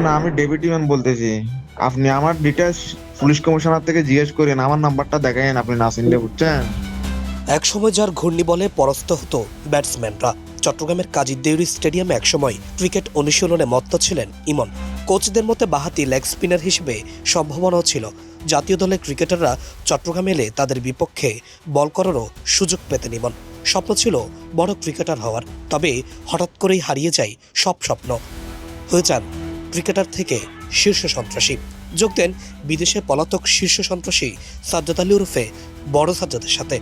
না, আমি deputy man বলতেছি। আপনি আমার ডিটেলস পুলিশ কমিশনার থেকে জিজ্ঞেস করেন, আমার নাম্বারটা দেখায়েন আপনি না চিনলে, বুঝছেন? একসময় যার ঘূর্ণিবলে পরাস্ত হতো ব্যাটসম্যানরা। চট্টগ্রামের কাজী দেউরি স্টেডিয়ামে একসময় ক্রিকেট অনুশীলনে মত্ত ছিলেন ইমন। কোচদের মতে বাঁহাতি লেগ স্পিনার হিসেবে সম্ভাবনাও ছিল। জাতীয় দলের ক্রিকেটাররা চট্টগ্রামে এলে তাদের বিপক্ষে বল করারও সুযোগ পেতেন ইমন। স্বপ্ন ছিল বড় ক্রিকেটার হওয়ার, তবে হঠাৎ করেই হারিয়ে যায় সব স্বপ্ন। হয়ে যান ক্রিকেটার থেকে শীর্ষ সন্ত্রাসী। যোগ দেন বিদেশে পলাতক শীর্ষ সন্ত্রাসী সাজ্জাদ আলী ওরফে বড় সাজ্জাদের সাথে।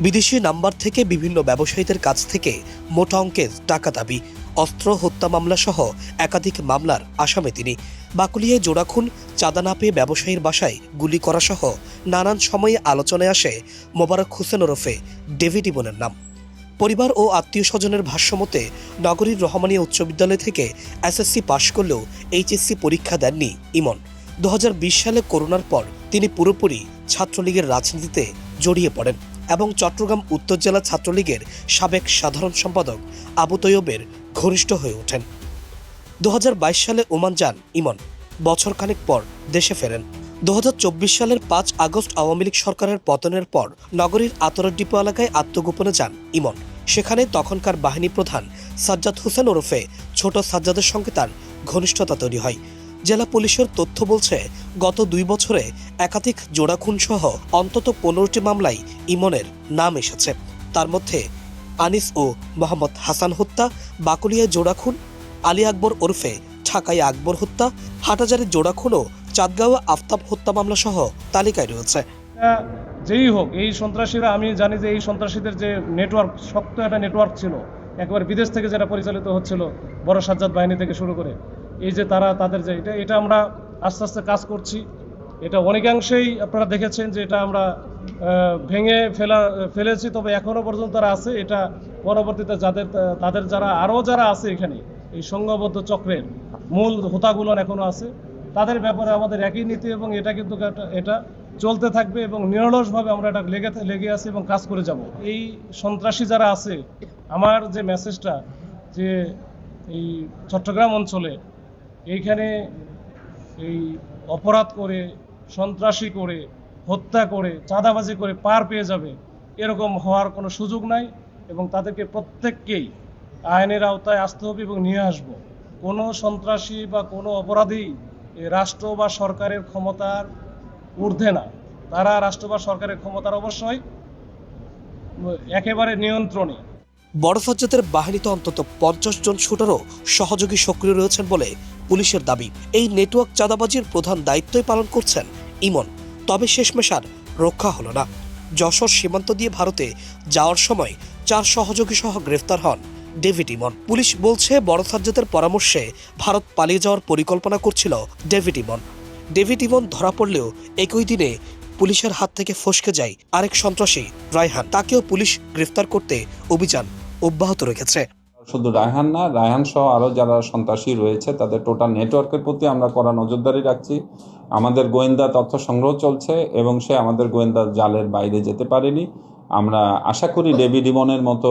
বিদেশি নাম্বার থেকে বিভিন্ন ব্যবসায়ীদের কাছ থেকে মোটা অঙ্কের টাকা দাবি, অস্ত্র হত্যা মামলা সহ একাধিক মামলার আসামি তিনি। বাকুলিয়ায় জোড়াখুন, চাঁদা না পেয়ে ব্যবসায়ীর বাসায় গুলি করা সহ নানান সময়ে আলোচনায় আসে মোবারক হোসেন ওরফে ডেভিড ইমনের নাম। পরিবার ও আত্মীয় স্বজনের ভাষ্যমতে নগরীর রহমানিয়া উচ্চ বিদ্যালয় থেকে এসএসসি পাশ করলেও এইচএসসি পরীক্ষা দেননি ইমন। 2020 সালে করোনার পর তিনি পুরোপুরি ছাত্রলীগের রাজনীতিতে জড়িয়ে পড়েন এবং চট্টগ্রাম উত্তর জেলা ছাত্রলীগের সাবেক সাধারণ সম্পাদক আবু তৈয়বের ঘনিষ্ঠ হয়ে ওঠেন। 2022 সালে ওমান যান ইমন। বছরখানেক পর দেশে ফেরেন। 2024 সালের 5 আগস্ট আওয়ামী লীগ সরকারের পতনের পর নগরীর আতরার ডিপো এলাকায় আত্মগোপনে যান ইমন। সেখানে তখনকার বাহিনী প্রধান সাজ্জাদ হোসেন ওরফে ছোট সাজ্জাদের সঙ্গে তার ঘনিষ্ঠতা তৈরি হয়। জেলা পুলিশের তথ্য বলছে, গত 2 বছরে একাধিক জোড়া খুন সহ অন্তত 15টি মামলায় ইমনের নাম এসেছে। তার মধ্যে আনিস ও মোহাম্মদ হাসান হত্যা, বাকুলিয়ায় জোড়া খুন, আলী আকবর ওরফে ঢাকায় আকবর হত্যা, হাটাজারের জোড়া খুন ও চাঁদগাঁও আফতাব হত্যা মামলা সহ তালিকায় রয়েছে। যেই হোক, এই সন্ত্রাসীরা, আমি জানি যে এই সন্ত্রাসীদের যে নেটওয়ার্ক, শক্ত একটা নেটওয়ার্ক ছিল, একবার বিদেশ থেকে যেটা পরিচালিত হচ্ছিল বড় সাজ্জাদ বাহিনী থেকে শুরু করে, এই যে তাদের যে এটা আমরা আস্তে আস্তে কাজ করছি। এটা অনেকাংশেই আপনারা দেখেছেন যে এটা আমরা ভেঙে ফেলেছি, তবে এখনও পর্যন্ত তারা আছে। এটা পরবর্তীতে তাদের যারা আছে এখানে এই সংঘবদ্ধ চক্রের মূল হোতাগুলো এখনও আছে, তাদের ব্যাপারে আমাদের একই নীতি এবং এটা কিন্তু এটা চলতে থাকবে এবং নিরলসভাবে আমরা এটা লেগে আছি এবং কাজ করে যাব। এই সন্ত্রাসী যারা আছে, আমার যে মেসেজটা, যে এই চট্টগ্রাম অঞ্চলে এইখানে এই অপরাধ করে, সন্ত্রাসী করে, হত্যা করে, চাঁদাবাজি করে পার পেয়ে যাবে, এরকম হওয়ার কোনো সুযোগ নাই এবং তাদেরকে প্রত্যেককেই আইনের আওতায় আসতে হবে এবং নিয়ে আসব। কোনো সন্ত্রাসী বা কোনো অপরাধী রাষ্ট্র বা সরকারের ক্ষমতার ঊর্ধ্বে না। তারা রাষ্ট্র বা সরকারের ক্ষমতার অবশ্যই একেবারে নিয়ন্ত্রণে। বড় সাজ্জাদের বাহিনীতে অন্তত 50 জন শুটারও সহযোগী সক্রিয় রয়েছেন বলে পুলিশের দাবি। এই নেটওয়ার্ক চাঁদাবাজির প্রধান দায়িত্বই পালন করছেন ইমন। তবে শেষমেশ আর রক্ষা হলো না। যশোর সীমান্ত দিয়ে ভারতে যাওয়ার সময় 4 সহযোগী সহ গ্রেফতার হন ডেভিড ইমন। পুলিশ বলছে, বড় সাজ্জাদের পরামর্শে ভারত পালিয়ে যাওয়ার পরিকল্পনা করছিল ডেভিড ইমন। ডেভিড ইমন ধরা পড়লেও একই দিনে পুলিশের হাত থেকে ফসকে যায় আরেক সন্ত্রাসী রায়হান। তাকেও পুলিশ গ্রেফতার করতে অভিযান অব্যাহত রেখেছে। শুধু রায়হান না, রায়হান সহ আরও যারা সন্ত্রাসী রয়েছে তাদের টোটাল নেটওয়ার্কের প্রতি আমরা কড়া নজরদারি রাখছি। আমাদের গোয়েন্দা তথ্য সংগ্রহ চলছে এবং সে আমাদের গোয়েন্দা জালের বাইরে যেতে পারেনি। আমরা আশা করি ডেভিড ইমনের মতো,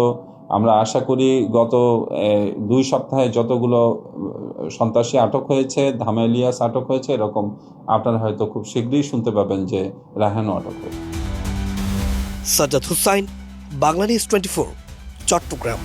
আমরা আশা করি গত 2 সপ্তাহে যতগুলো সন্ত্রাসী আটক হয়েছে, ধামা ইলিয়াস আটক হয়েছে, এরকম আপনারা হয়তো খুব শীঘ্রই শুনতে পাবেন যে রায়হানও আটক হয়েছে। সাজ্জাদ হুসাইন, বাংলানিউজ 24, চট্টগ্রাম।